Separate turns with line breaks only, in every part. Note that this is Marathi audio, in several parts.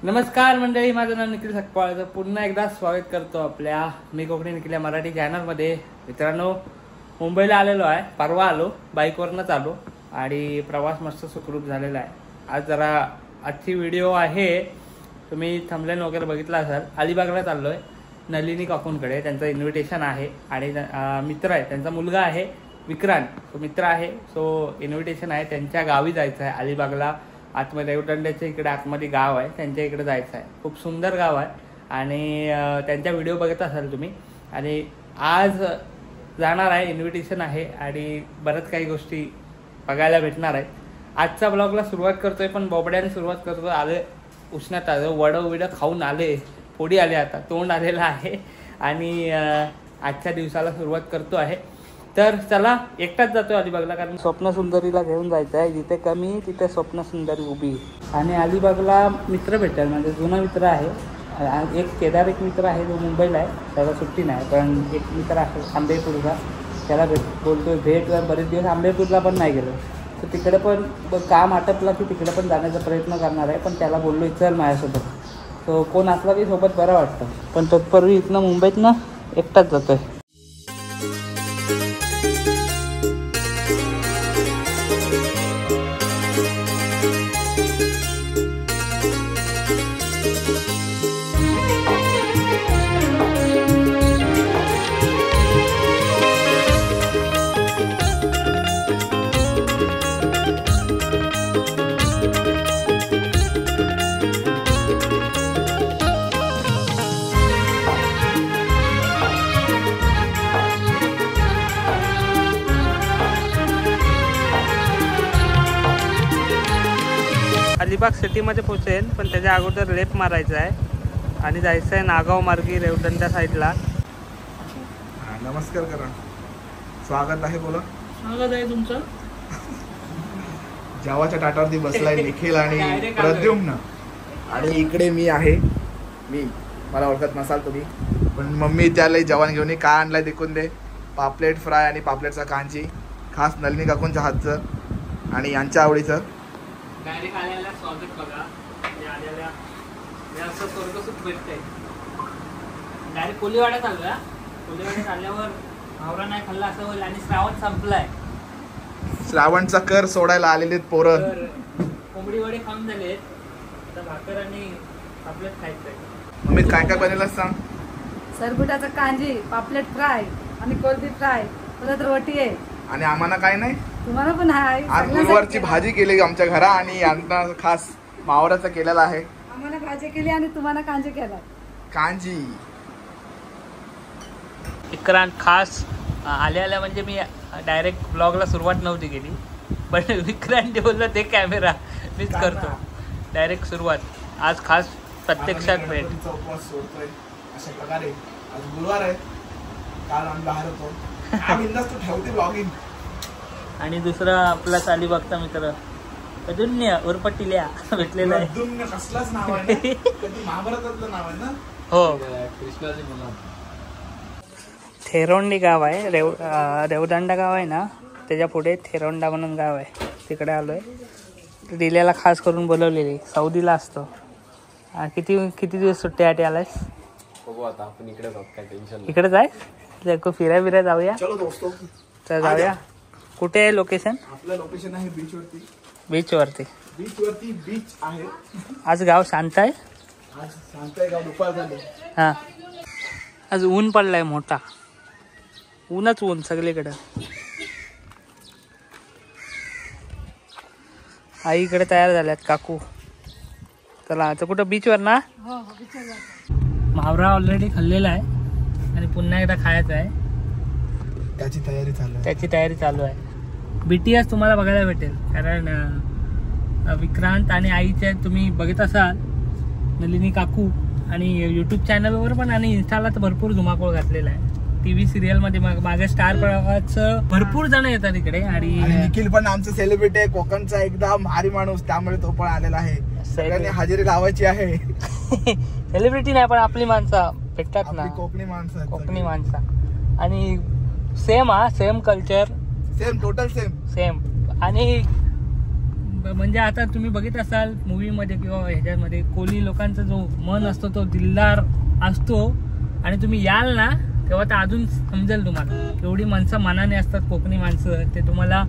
नमस्कार मंडळी, माझं नाव निखिल सकपाळ. पुन्हा एकदा स्वागत करतो आपल्या मी कोकणी निखिल या मराठी चॅनलमध्ये. मित्रांनो, मुंबईला आलेलो आहे. परवा आलो, बाईकवरनंच आलो आणि प्रवास मस्त सुखरूप झालेला आहे. आज जरा आजची व्हिडिओ आहे, तुम्ही थंबनेल वगैरे बघितला असाल. अलिबागला चाललो आहे नलिनी काकूंकडे. त्यांचं इन्व्हिटेशन आहे आणि मित्र आहे, त्यांचा मुलगा आहे विक्रांत, तो मित्र आहे. सो इन्व्हिटेशन आहे, त्यांच्या गावी जायचं आहे अलिबागला. आतमध्ये रेवदंड्याच्या इकडे आतमध्ये गाव आहे, त्यांच्या इकडे जायचं आहे. खूप सुंदर गाव आहे आणि त्यांचा व्हिडिओ बघत असाल तुम्ही. आणि आज जाणार आहे, इन्व्हिटेशन आहे आणि बरंच काही गोष्टी बघायला भेटणार आहेत. आजच्या ब्लॉगला सुरुवात करतोय, पण बोबड्याने सुरुवात करतो. आले उष्णता, वडं खाऊन आले, पोडी आले, आता तोंड आलेलं आहे आणि आजच्या दिवसाला सुरुवात करतो आहे. तर चला, एकटाच जातो अलिबागला, कारण स्वप्नसुंदरीला घेऊन जायचं आहे. जिथे कमी तिथे स्वप्नसुंदरी उभी. आणि अलिबागला मित्र भेटेल, म्हणजे जुना मित्र आहे. एक केदार एक मित्र आहे, जो मुंबईला आहे, त्याला सुट्टी नाही. पण एक मित्र आहे आंबेपूरचा, त्याला बोलतोय भेट. बरेच दिवस आंबेपूरला पण नाही गेलो, तर तिकडे पण काम आटपलं की तिकडे पण जाण्याचा प्रयत्न करणार आहे. पण त्याला बोललो चल माझ्यासोबत, तो कोण असला की सोबत बरं वाटतं. पण तत्पूर्वी इथनं मुंबईतनं एकटाच जातोय. अलिबाग सिटीमध्ये पोहोचेल, पण त्याच्या अगोदर लेफ्ट मारायचा आहे आणि जायचं आहे नागाव मार्गी रेवदंड्या साईडला.
नमस्कार करा, स्वागत आहे. बोला.
स्वागत आहे तुमचं.
जेवाच्या ताटावरती बसलाय निखिल आणि प्रद्युम्न. आणि इकडे मी आहे. मला ओळखत नसाल तुम्ही, पण मम्मी त्याला जेवण घेऊन काय आणलाय देखून दे. पापलेट फ्राय आणि पापलेटचा कांजी, खास नलिनी काकूंच्या हातचं आणि यांच्या आवडीचं.
डायरेक्ट आलेला स्वागत बघा. आलेल्या असं स्वर्गसुख भेटतंय. डायरेक्ट कोलीवाड्यात आलो. कोलीवाड्यात आल्यावर भावरा नाही खाल्ला असं होईल. आणि श्रावण संपलाय,
श्रावणचा कर सोडायला आलेले पोरं.
कोंबडी वडे खाऊन झालेत, आता भाकर आणि पापलेट खायचंय.
मम्मी काय काय बनवलं सांग.
सरबुटाचा कांजी, पापलेट फ्राय आणि कोलबी फ्राय, परत रोटी आहे.
आणि आम्हाला काय नाही,
तुम्हाला पण आहे.
आज गुरुवारची भाजी केली आमच्या घरा आणि यांना खास मावराचा केलेला आहे.
आम्हाला भाजी केली आणि तुम्हाला कांजी केला.
कांजी
विक्रांत खास आल्या म्हणजे मी डायरेक्ट ब्लॉगला सुरुवात नव्हती केली, पण विक्रांत बोललं ते कॅमेरा मीच करतो. डायरेक्ट सुरुवात आज खास प्रत्यक्षात भेट.
अशा प्रकारे आज गुरुवार आहे, काल आम्ही बाहेर होतो. ठेवते ब्लॉगिंग. आणि
दुसरा आपला अलिबागचा मित्र अदुन्य उर्फ टिल्या भेटलेला आहे.
कसलाच नाव आहे ना, कधी महाभारतातलं नाव आहे ना.
हो, थेरोंडी गाव आहे. रेवदंडा गाव आहे ना, त्याच्या पुढे थेरोंडा म्हणून गाव आहे, तिकडे आलोय. टिल्याला खास करून बोलवलेली. सौदीला असतो. किती दिवस सुट्ट्यासाठी आलायस?
बघू आता आपण इकडे जाऊ, काय टेन्शन.
इकडे जाय फिराय बिराय जाऊया.
चलो दोस्तो,
तर जाऊया. कुठे आहे लोकेशन?
आपलं लोकेशन आहे बीचवरती. बीच आहे.
आज गाव शांत आहे.
आज शांत आहे गाव. दुपार झाली.
हा, आज ऊन पडलाय मोठा. ऊनच ऊन सगळीकडे. आई इकडे तयार झाल्यात काकू. चला आता कुठं बीचवर ना. मावरा ऑलरेडी खाल्लेला आहे आणि पुन्हा एकदा खायचं आहे.
त्याची तयारी चालू आहे.
BTS तुम्हाला बघायला भेटेल, कारण विक्रांत आणि आईच्या तुम्ही बघत असाल नलिनी काकू. आणि यूट्यूब चॅनलवर पण आणि इन्स्टाला तर भरपूर धुमाकूळ घातलेला आहे. TV सिरियलमध्ये मागे स्टार प्रवाहाचं भरपूर जण येतात इकडे. आणि
निखिल पण आमचा सेलिब्रिटी आहे, कोकणचा एकदम भारी माणूस, त्यामुळे तो पण आलेला आहे. सगळ्यांनी हजेरी लावायची आहे.
सेलिब्रिटी नाही, पण आपली माणसं भेटतात ना,
कोकणी
माणसं. आणि सेम कल्चर,
टोटल सेम.
आणि म्हणजे आता तुम्ही बघित असाल मूवीमध्ये किंवा ह्याच्यामध्ये कोळी लोकांचा जो मन असतो तो दिलदार असतो आणि तुम्ही याल ना तेव्हा तर अजून समजेल तुम्हाला एवढी माणसं मनाने असतात कोकणी माणसं ते तुम्हाला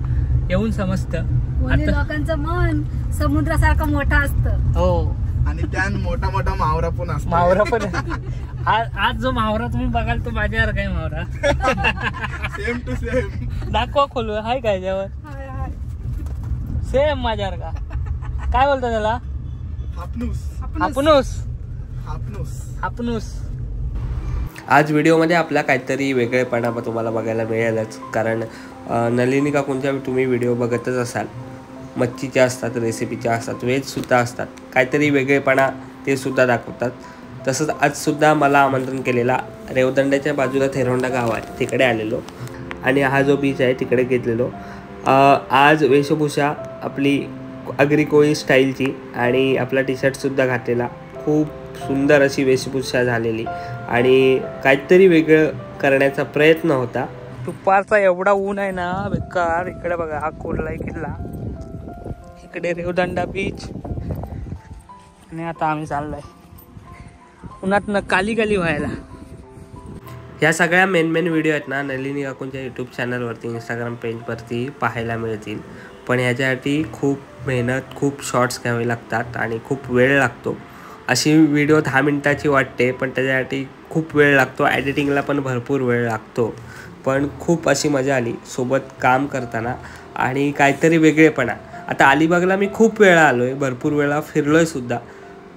येऊन समजतं.
कोणी लोकांचं मन समुद्रासारखं मोठं असतं.
हो
आणि त्यान मोठा मोठा मावरा पण असतो.
मावरा पण आज जो मावरा तुम्ही बघाल तो माझ्यावर काय मावरा
सेम टू सेम.
दाखवा खोलू हाय काय त्यावर सेम माझ्यावर का काय बोलतो त्याला
हापनूस
हापनूस
हापनूस
हापनूस.
आज व्हिडिओमध्ये आपला काहीतरी वेगळेपणा तुम्हाला बघायला मिळेलच, कारण नलिनी काकूंच्या तुम्ही व्हिडिओ बघतच असाल. मच्छीच्या असतात, रेसिपीच्या असतात, व्हेजसुद्धा असतात. काहीतरी वेगळेपणा ते सुद्धा दाखवतात. तसंच आजसुद्धा मला आमंत्रण केलेला रेवदंड्याच्या बाजूला थेरोंडा गाव आहे तिकडे आलेलो आणि हा जो बीच आहे तिकडे घेतलेलो. आज वेशभूषा आपली आगरी कोळी स्टाईलची आणि आपला टी शर्टसुद्धा घातलेला. खूप सुंदर अशी वेशभूषा झालेली आणि काहीतरी वेगळं करण्याचा प्रयत्न होता.
दुपारचा एवढा ऊन आहे ना बेकार. इकडे बघा हा कोरलाई किल्ला, इकडे रेवदंडा बीच आणि आता आम्ही चाललोय उन्हात काली काली व्हायला.
ह्या सगळ्या मेन व्हिडिओ आहेत ना नलिनी काकूंच्या यूट्यूब चॅनलवरती, इंस्टाग्राम पेजवरती पाहायला मिळतील. पण ह्याच्यासाठी खूप मेहनत, खूप शॉर्ट्स घ्यावे लागतात आणि खूप वेळ लागतो. अशी व्हिडिओ 10 मिनिटाची वाटते पण त्याच्यासाठी खूप वेळ लागतो. ॲडिटिंगला पण भरपूर वेळ लागतो. पण खूप अशी मजा आली सोबत काम करताना आणि काहीतरी वेगळेपणा. आता अलिबागला मी खूप वेळा आलो आहे, भरपूर वेळा फिरलो आहे सुद्धा.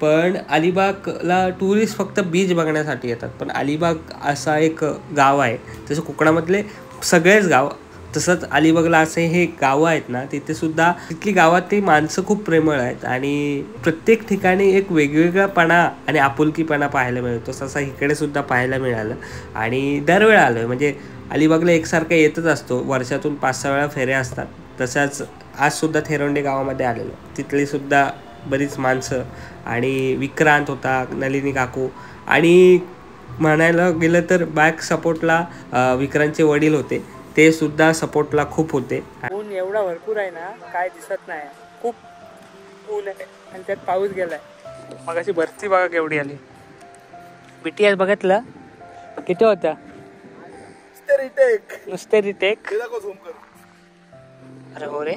पण अलिबागला टुरिस्ट फक्त बीच बघण्यासाठी येतात. पण अलिबाग असा एक गाव आहे, तसं कोकणामधले सगळेच गाव, तसंच अलिबागला असे हे गावं आहेत ना, तिथेसुद्धा तिथली गावातली माणसं खूप प्रेमळ आहेत आणि प्रत्येक ठिकाणी एक वेगवेगळापणा आणि आपुलकीपणा पाहायला मिळतो. तसं इकडे सुद्धा पाहायला मिळालं आणि दरवेळा आलो आहे. म्हणजे अलिबागला एकसारखं येतच असतो, वर्षातून 5-6 वेळा फेऱ्या असतात. तशाच आजसुद्धा थेरोंडे गावामध्ये आलेलो. तिथलीसुद्धा बरीच माणसं आणि विक्रांत होता, नलिनी काकू आणि म्हणायला गेलं तर बॅक सपोर्टला विक्रांतचे वडील होते, ते सुद्धा सपोर्टला खूप होते.
ऊन एवढा भरपूर आहे ना काय दिसत नाही. खूप ऊन आहे आणि त्यात पाऊस गेलाय. मग अशी भरती बघा केवढी आली. BTS बघितलं किती होत्या नुसते रिटेक. अरे हो रे.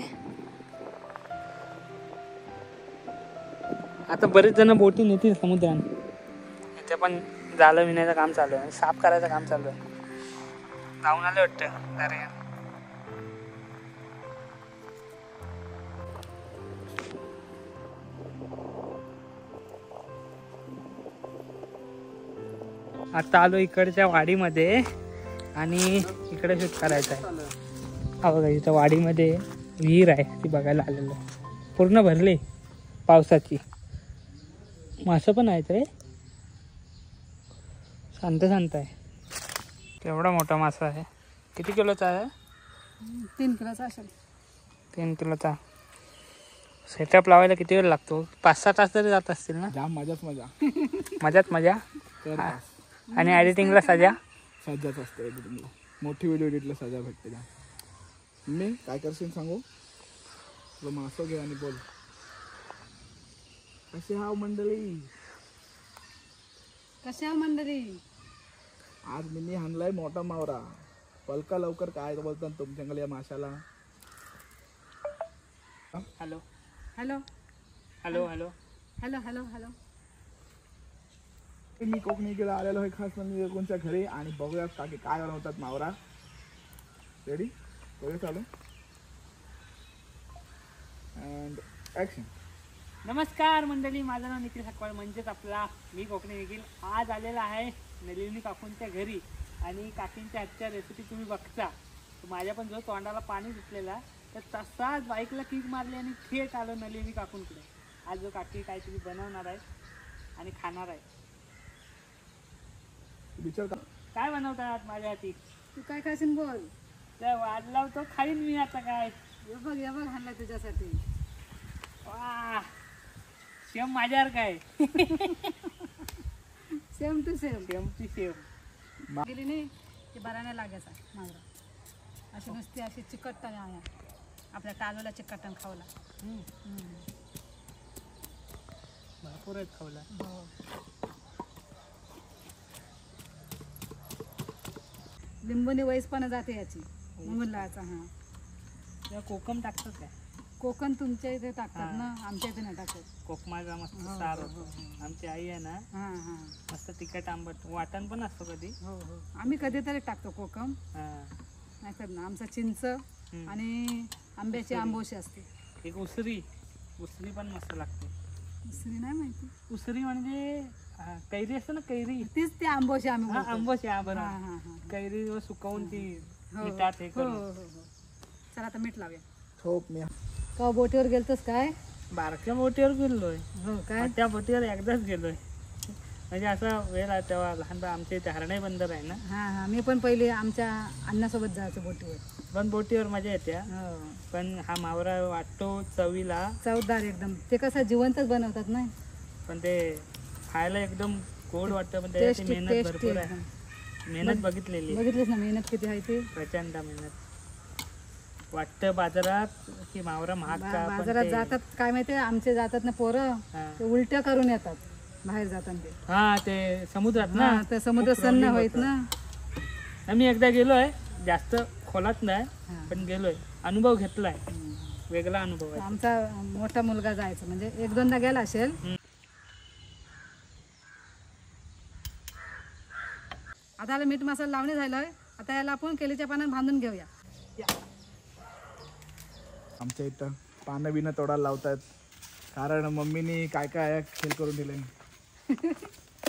आता बरेच जण बोटी नेतील समुद्रात. इथे पण जाळं विणायचं काम चालू आहे, साफ करायचं काम चालू आहे. जाऊन आले वाटतं. अरे आता आलो इकडच्या वाडीमध्ये आणि इकडे शूट करायचं आहे. हा बघा इथं वाडीमध्ये विहीर आहे, ती बघायला आलेलो. पूर्ण भरले पावसाची. मासं पण आहेत रे, शांत शांत आहे. केवढा मोठा मासा आहे. किती किलोचा आहे?
3 किलोचा असेल.
3 किलोचा. सेटअप लावायला किती वेळ लागतो? 5-6 तास तरी जात असतील ना?
जाम मजाच मजा.
मजाच मजा. आणि एडिटिंगला सजाच
असते. एडिटिंगला मोठी व्हिडिओ एडिटला सजा भेटते. मी काय करशील सांगू तुला? मासो घे आणि बोल. कसे हाव मंडळी?
कशा मंडळी?
आज मी हाणलाय मोठा मावरा. पलका लवकर काय बोलतात तुमच्याकडे या माशाला?
Hello
hello
hello hello
hello hello hello.
मी कोकणी गेला आलेलो आहे खास म्हणजे कोणच्या घरी आणि बघूया काकी काय बनवतात मावरा. रेडी? बघूया चालू अँड ॲक्शन.
नमस्कार मंडळी, माझं नाव निखिल सकवाळ, म्हणजेच आपला मी कोकणी निखिल. आज आलेला आहे नलिनी काकूंच्या घरी आणि काकींच्या हातच्या रेसिपी तुम्ही बघता. माझ्या पण जो तोंडाला पाणी सुटलेला तर तसाच बाईकला किक मारली आणि थेट आलो नलिनी काकूंकडे. आज जो काकी काहीतरी बनवणार आहे आणि खाणार आहे.
विचार
काय बनवतात माझ्या हाती?
तू काय खाशील बोल.
त्या वाढला तो खाईन मी आता. काय
ये बघ आणला तुझ्यासाठी.
वा सेम माझ्यावर काय.
Same to same.
Same to same.
गेली नाही की बरा नाही लागायचा मांजरा. अशी नुसती अशी चिकटता आया. आपल्या टालवल्याचे कटण खावला.
भरपूर आहेत खावला.
हो. लिंबूने वैस पण जाते याची मुंगलाचा. हा
कोकम टाकतात काय?
कोकण तुमच्या इथे टाकतात ना, आमच्या इथे नाही टाकत.
कोकमाचा मस्त सार होतो. आमची आई आहे ना
हा हा
मस्त तिखट आंबट वाटण पण असतो कधी.
हो हो आम्ही कधीतरी टाकतो कोकम.
हा.
नाहीतर ना आमचं चिंच आणि आंब्याची आंबोशी असते.
एक उसरी पण मस्त लागते.
दुसरी नाही माहिती.
उसरी म्हणजे कैरी असते ना, कैरी
तीच ती आंबोशी आम्ही
हा
बोलतो.
आंबोशी. हा
हा
बरोबर.
हा हा
कैरी सुकवून ती
हो,
मिठात हे
हो
करून.
हो हो. चला आता मीठ लावूया.
ठोक मी
का बोटीवर गेलतस काय?
बारक्या बोटीवर गेलोय.
हो काय?
त्या बोटीवर एकदाच गेलोय. म्हणजे असा वेळ आहे तेव्हा लहानपण आमच्या इथे हरणाई बंदर आहे ना,
हा हा मी पण पहिले आमच्या अण्णासोबत जायचो बोटीवर.
पण बोटीवर मजा येते.
हो
पण हा मावरा वाटतो चवीला,
चवदार एकदम. ते कसं जिवंतच बनवतात ना.
पण ते खायला एकदम गोड वाटतं. पण त्याची
टेस्टी
मेहनत
टेस्टी
भरपूर आहे.
एकदम.
मेहनत बघितलेली आहे.
बघितलीस ना मेहनत किती आहे ते.
प्रचंड मेहनत. वाटतं बाजारात की मावरा महाग का, पण
बाजारात
ते-
जातात काय माहितीये, आमचे जातात ना पोरं,
हा.
ते उलट्या करून येतात बाहेर जाताना ते.
हा ते समुद्रात ना,
हा तर समुद्र
खूप
सन्न
problem
होईत
होतं.
ना.
आम्ही एकदा गेलोय, जास्त खोलात नाही
हा.
पण गेलोय, अनुभव घेतलाय. वेगळा अनुभव आहे.
आमचा मोठा मुलगा जायचा म्हणजे एक दोनदा गेला असेल. आता याला मीठ मसाला लावणे झालंय. आता याला आपण केलीच्या पाण्यात बांधून घेऊया.
आमच्या इथं पानं बिनं तोडायला लावतात, कारण मम्मीनी काय काय खेळ करून दिले.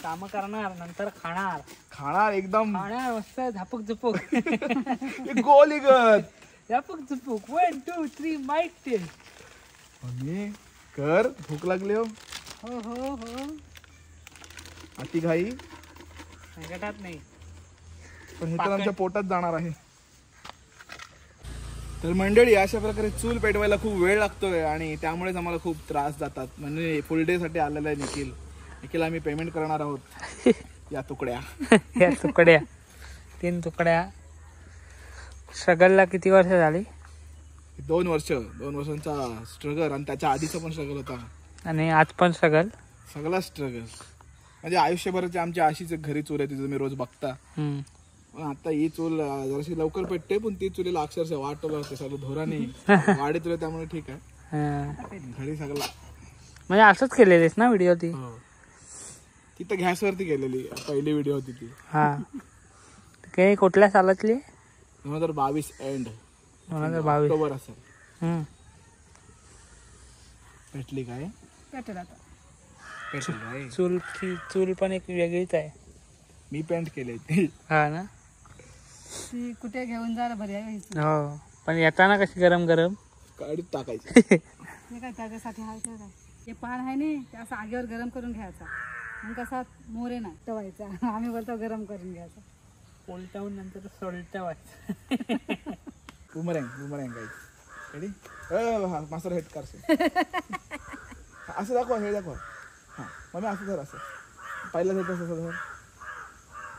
काम करणार नंतर खाणार.
खाणार एकदम
खाणार मस्त झापूक झुपूक.
गोल इगत
Zapuk Jhupuk. 1 2 3 mic tail.
Mummy कर, भूक लागली हो.
हो हो हो
अति घाई,
संकटात नाही.
पण हे तर आमच्या पोटात जाणार आहे. तर मंडळी अशा प्रकारे चूल पेटवायला खूप वेळ लागतोय आणि त्यामुळेच आम्हाला खूप त्रास जातात. म्हणजे फुल डे साठी आलेला आहे निखिल आम्ही पेमेंट करणार आहोत. या तुकड्या
या तुकड्या 3 तुकड्या. स्ट्रगलला किती वर्ष झाली?
2 वर्षांचा स्ट्रगल, आणि त्याच्या आधीचा पण स्ट्रगल होता.
आणि आज पण स्ट्रगल.
सगळा स्ट्रगल म्हणजे आयुष्यभराची आमची अशीच घरी चूल आहे, तिथं तुम्ही रोज बघता. पण आता ही चूल जराशी लवकर पेटते, पण ती चुलीला अक्षरशः वाटवलं होते सगळं धोराने वाढीत तुला, त्यामुळे ठीक आहे. घरी सगळा
म्हणजे असंच केलेलीस ना व्हिडिओ ती?
तिथं गॅसवरती केलेली पहिली व्हिडिओ होती ती.
हा काही कुठल्या सालातली?
2022 एंड
2022
ऑक्टोबर असेल. पेटली काय?
पेटेल आता.
पेटली काय?
चूल पण एक वेगळीच आहे.
मी पेंट केली ती.
हा ना.
ती कुठे घेऊन जायला बरी आहे ही.
हो पण येताना कशी गरम गरम
काढीत टाकायची.
हे काय त्याच्यासाठी आहे ते काय. हे पान आहे ना, ते असं आगीवर गरम करून घ्यायचा. मग कसा मोरे नाही तवायचा. आम्ही बोलतो गरम करून घ्यायचा.
उलटावून नंतर सोलटावायचं.
Boomerang guys. रेडी? मास्टर हेट करसे. असं दाखवा, हे दाखवा. हां मग असं धर, असं पहिला धर, तसं धर.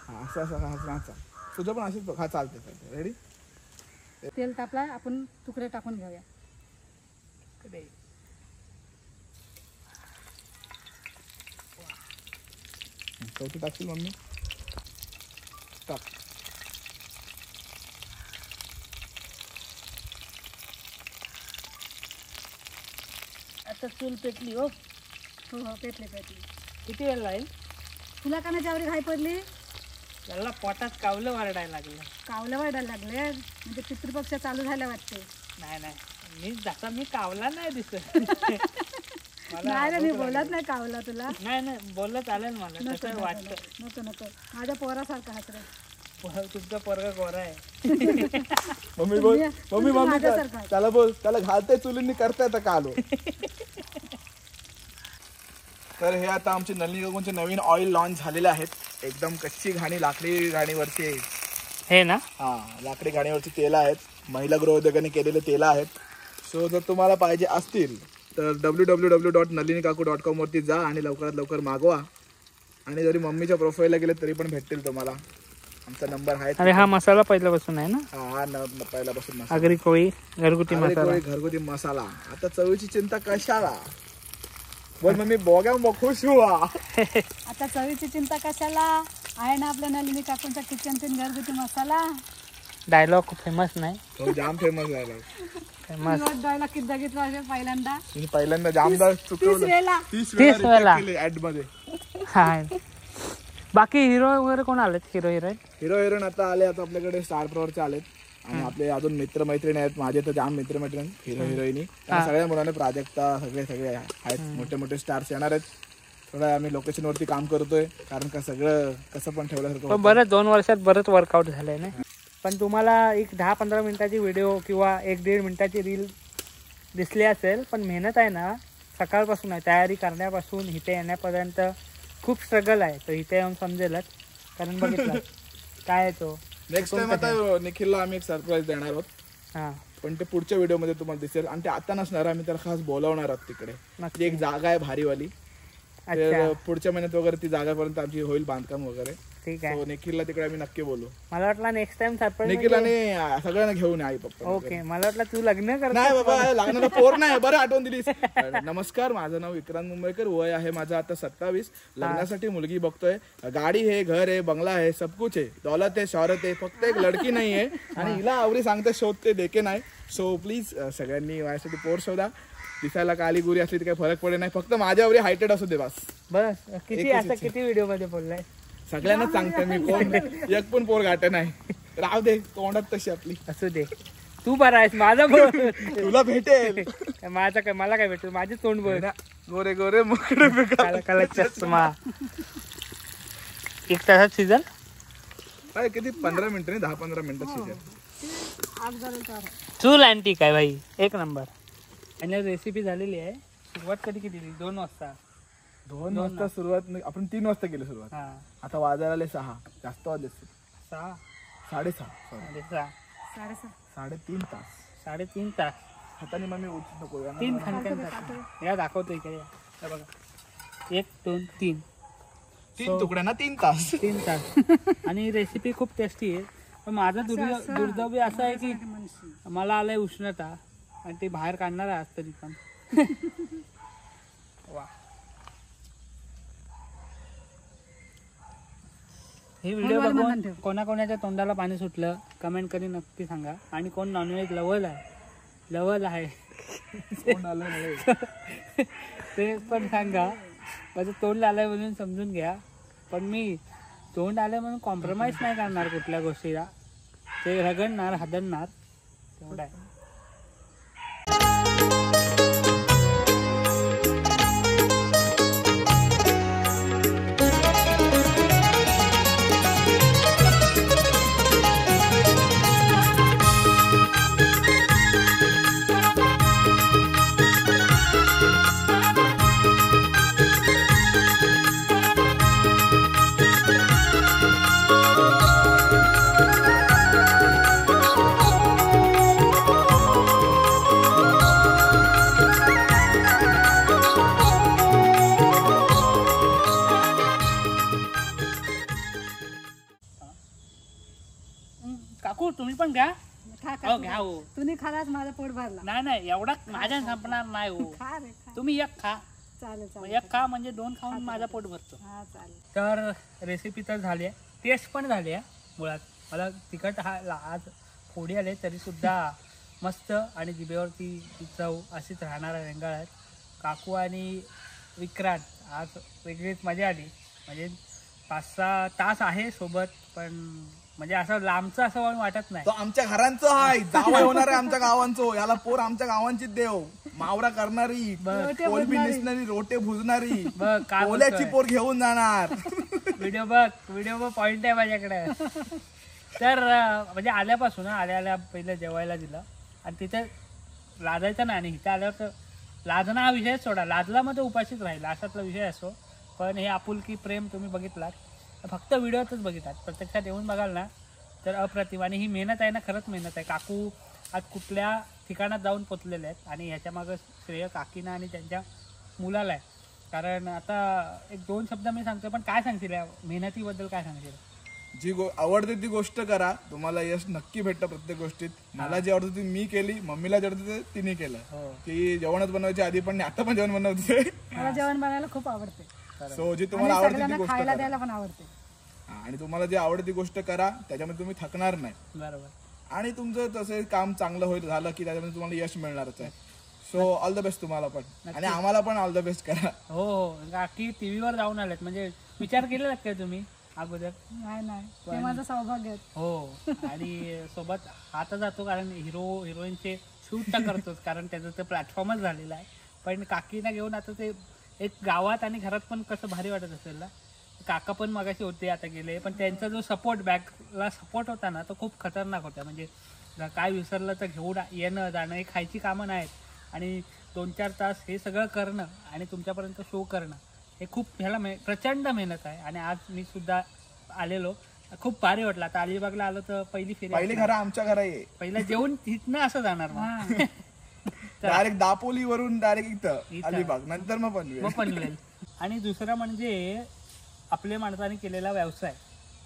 हां असं असं नाचा. तुझं पण असेच बघ. हा चालते. रेडी?
तेल तापला, आपण तुकडे टाकून घेऊया.
चौथी टाकशील मम्मी? टाक.
आता चूल पेटली. हो
हो हो पेटले.
किती वेळ लागेल?
तुला का त्यावरी घाई पडली?
त्याला पोटात कावलं वारडायला लागलं.
कावलं वाढायला लागले म्हणजे पितृपक्ष चालू झाल्या वाटते.
नाही मी कावला नाही दिसत.
नाही रे, मी बोलत नाही कावला तुला.
नाही बोललं चालेल मला.
नको
तसं
नको
वाटतं.
नको नको माझ्या पोरासारखा हात रे.
तुमचा पोरगा गोरा आहे.
मम्मी बोल. मम्मी
माझ्यासारखा.
त्याला बोल, त्याला घालते चुलींनी करता येतं का आलो. तर हे आता आमचे नलिनी काकूंचे नवीन ऑइल लॉन्च झालेले आहेत. एकदम कच्ची घाणी लाकडी घाणीवरची.
हे ना.
हा लाकडी घाणीवरची तेल आहेत. महिला गृहोद्योगाने केलेले तेल आहेत. सो जर तुम्हाला पाहिजे असतील तर www.nalinikaku.com वरती जा आणि लवकरात लवकर मागवा. आणि जरी मम्मीच्या प्रोफाईलला गेले तरी पण भेटतील तुम्हाला. आमचा नंबर आहे.
अरे हा मसाला पहिल्यापासून आहे ना,
हा पहिल्यापासून मसाला.
आगरी कोळी घरगुती
आगरी
मसाला.
कोळी घरगुती मसाला. आता चवीची चिंता कशाला बोल मम्मी, बोग्या खुश हुआ.
आता चवीची चिंता कशाला आहे ना आपल्या नलिनी काकूंचा किचन घरगुती मसाला.
डायलॉग खूप फेमस नाही,
तो जाम फेमस झाला.
फेमस
डायलॉग किती बघितला असेल पहिल्यांदा,
तुम्ही पहिल्यांदा जामदार
30 वेळेला.
30
वेळा
वेळा ऍड मध्ये.
हा. बाकी हिरो वगैरे कोण आलेत, हिरो हिरोईन?
हिरो हिरोईन आता आले. आता आपल्याकडे स्टार प्रॉवरचे आलेत आणि आपले अजून मित्र मैत्रिणी आहेत. माझे तर जाम मित्र मैत्रिणी हिरो हिरोईनी. सगळ्या मुलांना प्राजक्ता सगळे आहेत. मोठे मोठे स्टार्स येणार आहेत. थोडं आम्ही लोकेशन वरती काम करतोय, कारण का सगळं कसं पण ठेवल्यासारखं
पण बरं 2 वर्षात बरंच वर्कआउट झालंय ना. पण तुम्हाला एक 10-15 मिनिटाची व्हिडिओ किंवा 1-1.5 मिनिटाची रील दिसली असेल, पण मेहनत आहे ना सकाळपासून आहे. तयारी करण्यापासून इथे येण्यापर्यंत खूप स्ट्रगल आहे. तो इथे येऊन समजेलच, कारण बघितलं काय आहे तो.
नेक्स्ट टाइम आता निखिलला आम्ही एक सरप्राईज देणार आहोत.
हा
पण ते पुढच्या व्हिडिओ मध्ये तुम्हाला दिसेल. आणि ते आता नसणार, आम्ही त्याला खास बोलावणार आहोत तिकडे.
नक्की.
ती एक जागा आहे भारीवाली.
अच्छा
तर पुढच्या महिन्यात वगैरे ती जागापर्यंत आमची होईल बांधकाम वगैरे.
ठीक आहे.
So, निखिलला तिकडे आम्ही नक्की बोलू.
मला वाटलं नेक्स्ट टाइम सरप्राईज.
निखिलाने सगळ्यांना घेऊन आई पप्पा.
ओके, मला वाटलं तू लग्न कर.
नाही बाबा, लागणारा पोर नाही. बरं आठवण दिलीस. नमस्कार, माझं नाव विक्रांत मुंबईकर, वय आहे माझं आता 27. लग्नासाठी मुलगी बघतोय. गाडी है, घर है, बंगला है, सब कुछ है, दौलत है, शौहरत है, फक्त एक लडकी नाही आहे. आणि हिला आवडी सांगते शोधते देखे नाही. सो प्लीज सगळ्यांनी माझ्यासाठी पोर शोधा. दिसायला काली गुरी असली तर काही फरक पडे नाही, फक्त माझ्यावरी हायटेड असू दे बस.
बस किती असं किती व्हिडिओ मध्ये बोललाय.
सगळ्यांना सांगते मी, कोण एक पण पोर गाठ नाही. राहू दे, तोंडात तशी आपली.
असू दे, तू बरा आहेस. माझा बोल
तुला भेटेल.
माझा काय, मला काय भेटेल, माझे तोंड बोल.
गोरे गोरे मोकळे
काला चष्मा. 1 तासात सीझन
काय किती 15 मिनिटं नाही, 10-15 मिनिटात शिजेल.
चूल अँटी काय भाई, 1 नंबर. आणि रेसिपी झालेली आहे. सुरुवात कधी केली? 2 वाजता.
2 वाजता सुरुवात. आपण 3 वाजता केली सुरुवात.
हा,
आता वाजायला 6. जास्त वाजले
6
6:30.
6:30.
3.5 तास.
3.5 तास.
हाताने मम्मी उचलू नको.
3 खणखण या दाखवतो इकडे. हे बघा, 1 2 3
3 तुकड्या ना 3 तास.
3 तास. आणि रेसिपी खूप टेस्टी आहे. पण माझं दुर्दैव असं आहे की मला आलंय उष्णता आणि ते बाहेर काढणार आहे तरी पण. वा, हे व्हिडिओ बघून कोणाकोणाच्या तोंडाला पाणी सुटलं कमेंट करी नक्की सांगा. आणि कोण नॉनव्हेज लवल आहे ते पण सांगा. माझं तोंड आलंय म्हणून समजून घ्या. पण मी तोंड आलंय म्हणून कॉम्प्रोमाइज नाही करणार कुठल्या गोष्टीला. ते रगडणार, हादरणार, तेवढं आहे. काकू तुम्ही पण घ्या. घ्या हो.
तुम्ही खालाच माझं पोट भरला.
नाही एवढा माझ्या संपणार नाही हो.
खा रे खा.
तुम्ही 1 खा.
चालेल.
1 खा म्हणजे 2 खाऊन माझा पोट भरतो.
हा चालेल.
तर रेसिपी तर झाली आहे, टेस्ट पण झाली आहे. मुळात मला तिखट आज फोडी आले तरी सुद्धा मस्त आणि जिभेवरती ती चव अशीच राहणारा रेंगाळ आहेत. काकू आणि विक्रांत आज वेगळीच मजा आली. म्हणजे 5-6 तास आहे सोबत, पण म्हणजे असं लांबचं असं वाटत नाही.
तो आमच्या घरांचं आहे, जावई होणार आहे आमच्या गावांचो. याला पोर आमच्या गावांची देव. मावरा करणारी, कोलबी नेसणारी, रोटे भुजणारी, कोल्याची पोर घेऊन जाणार.
व्हिडिओ बघ पॉइंट आहे माझ्याकडे. तर म्हणजे आल्यापासून आल्या पहिलं जेवायला दिलं आणि तिथे लाजायचं नाही. आणि इथं आल्यावर तर लाजणं हा विषयच सोडा. लाजला मग तो उपाशीच राहिला असातला विषय असो. पण हे आपुलकी प्रेम तुम्ही बघितलात, फक्त व्हिडिओतच बघितलात. प्रत्यक्षात येऊन बघाल ना तर अप्रतिम. आणि ही मेहनत आहे ना, खरंच मेहनत आहे. काकू आज कुठल्या ठिकाणात जाऊन पोचलेले आहेत आणि ह्याच्या मागं श्रेय काकीना आणि त्यांच्या मुलाला आहे. कारण आता 1-2 शब्द मी सांगतो, पण काय सांगशील या मेहनतीबद्दल, काय सांगशील?
जी आवडते ती गोष्ट करा, तुम्हाला यश नक्की भेटतं प्रत्येक गोष्टीत. मला जे आवडतं ती मी केली, मम्मीला जे आवडतं ते तिने केलं. ती जेवणच बनवायची आधी पण आता पण जेवण बनवते.
मला जेवण बनायला खूप आवडते.
सो जी तुम्हाला आवडते ती गोष्ट
खायला
करा.
द्यायला पण आवडते.
आणि तुम्हाला जी आवडते ती गोष्ट करा, त्याच्यामध्ये तुम्ही थकणार नाही.
बरोबर.
आणि तुमचं तसं काम चांगलं होईल झालं की त्याच्यामध्ये तुम्हाला यश मिळणारच आहे. सो ऑल द बेस्ट तुम्हाला पण, आणि आम्हाला पण ऑल द बेस्ट करा.
हो हो, काकी टीव्हीवर जाऊन आलेत, म्हणजे विचार केलेला काय तुम्ही अगोदर?
नाही ते माझं सौभाग्य आहे.
हो. आणि सोबत आता जातो कारण हिरोईनचे शूट तर करतोच, कारण त्याचं ते प्लॅटफॉर्मच झालेला आहे. पण काकीना घेऊन आता ते एक गावात आणि घरात पण कसं भारी वाटत असेल ना. काका पण मगाशी होते, आता गेले, पण त्यांचा जो सपोर्ट बॅकला सपोर्ट होता ना तो खूप खतरनाक होता. म्हणजे काय विसरलं तर घेऊन येणं जाणं, हे खायची कामं नाहीत, आणि 2-4 तास हे सगळं करणं आणि तुमच्यापर्यंत शो करणं हे खूप ह्याला प्रचंड मेहनत आहे. आणि आज मी सुद्धा आलेलो, खूप भारी वाटलं. आता अलिबागला आलो तर पहिली फेरी
घरा आमच्या घरा ये,
पहिला जेवण तिथनं असं जाणार मग.
डायरेक्ट दापोलीवरून डायरेक्ट इथं अलिबाग, नंतर मग
पनवेल. आणि दुसरं म्हणजे आपल्या माणसाने केलेला व्यवसाय,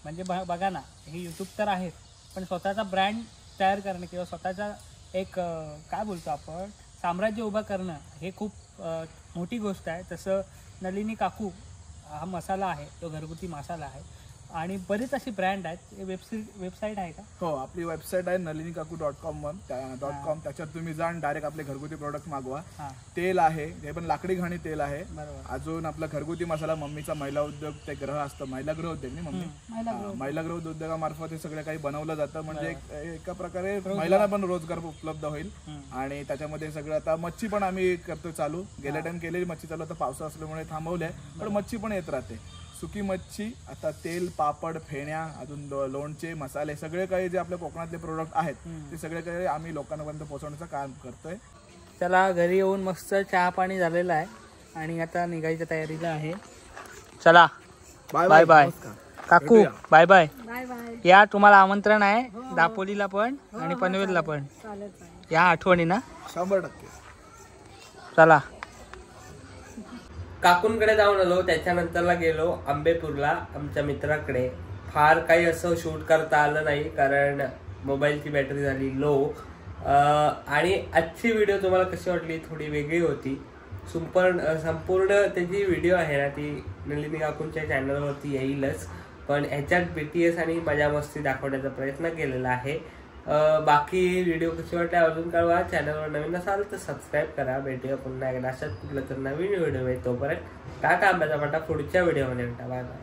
म्हणजे बघा ना, हे यूट्यूब तर आहेच, पण स्वतःचा ब्रँड तयार करणं किंवा स्वतःचा एक काय बोलतो आपण साम्राज्य उभं करणं हे खूप मोठी गोष्ट आहे. तसं नलिनी काकू हा मसाला आहे, तो घरगुती मसाला आहे, आणि बरेच असे ब्रँड आहेत. वेबसाईट आहे का?
हो, आपली वेबसाईट आहे nalinikakku.com. त्याच्यात तुम्ही जाऊन डायरेक्ट आपले घरगुती प्रोडक्ट मागवा. तेल आहे, हे पण लाकडी घाणी तेल आहे. अजून आपला घरगुती मसाला, मम्मीचा महिला उद्योग ते ग्रह असतं, महिला गृह उद्योग नाही मम्मी, महिला गृह उद्योगामार्फत हे सगळं काही बनवलं जातं. म्हणजे एका प्रकारे महिलांना पण रोजगार उपलब्ध होईल. आणि त्याच्यामध्ये सगळं आता मच्छी पण आम्ही करतो चालू. गेल्या टाइम केलेली मच्छी चालू, आता पावसा असल्यामुळे थांबवलंय, पण मच्छी पण येत राहते. सुकी मच्छी, आता तेल, पापड, फेण्या, अजून लोणचे, मसाले, सगळे काही जे आपल्या कोकणातले प्रोडक्ट आहेत ते सगळे काही आम्ही लोकांपर्यंत पोहोचवण्याचं काम करतोय.
चला, घरी येऊन मस्त चहा पाणी झालेलं आहे आणि आता निघायच्या तयारीला आहे. चला, बाय बाय काकू, बाय बाय. या, तुम्हाला आमंत्रण आहे दापोलीला पण आणि पनवेलला पण. या आठवणी ना
100%.
चला.
काकूंकडे जाऊन आलो, त्याच्यानंतरला गेलो आंबेपूरला आमच्या मित्राकडे. फार काही असं शूट करता आलं नाही कारण मोबाईलची बॅटरी झाली लो. आणि आजची व्हिडिओ तुम्हाला कशी वाटली? थोडी वेगळी होती. संपूर्ण त्याची व्हिडिओ आहे ना ती नलिनी काकूंच्या चॅनलवरती येईलच, पण ह्याच्यात BTS आणि मजा मस्ती दाखवण्याचा प्रयत्न केलेला आहे. बाकी व्हिडिओ कशी वाटले अजून कळवा. चॅनलवर नवीन असाल तर सबस्क्राईब करा. भेटूया पुन्हा एकदा अशाच कुठलं तर नवीन व्हिडिओ आहे. तोपर्यंत टाटा, आंब्याचा वाटा. पुढच्या व्हिडिओमध्ये भेटा. Bye bye.